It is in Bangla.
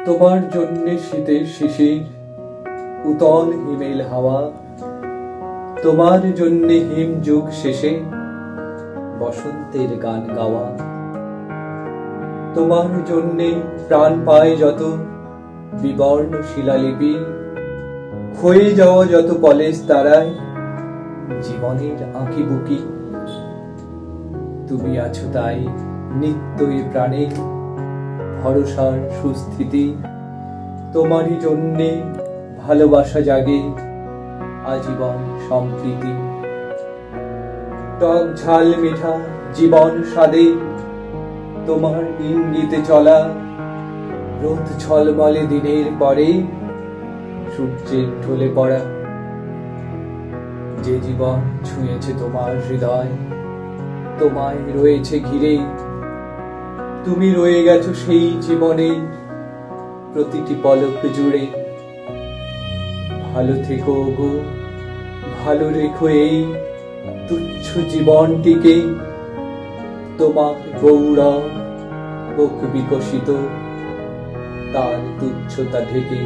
তোমার জন্যে শীতের শিশির, উতল হিমেল হাওয়া, তোমার জন্যে হিম যুগ শেষে বসন্তের গান গাওয়া। তোমার জন্যে প্রাণ পায় যত বিবর্ণ শিলালিপি, ক্ষয়ে যাওয়া যত কলেজ তারায় জীবনের আঁকিবুকি। তুমি আছো তাই নিত্য এ প্রাণে ভরসার সুস্থিতি। তোমারই জন্যে ভালোবাসা জাগে আজীবন সম্প্রীতি। টক ঝাল মিঠা জীবন স্বাদে তোমার ইঙ্গিতে চলা, রোদ ঝলমলে দিনের পরে সূর্যের ঢলে পড়া। যে জীবন ছুঁয়েছে তোমার হৃদয়, তোমায় রয়েছে ঘিরে, তুমি রয়ে গেছো সেই জীবনে প্রতিটি পলক জুড়ে। ভালো থেকো গো, ভালো রেখো এই তুচ্ছ জীবনটিকে, তোমার গৌরব হোক বিকশিত তার তুচ্ছতা ঢেকে।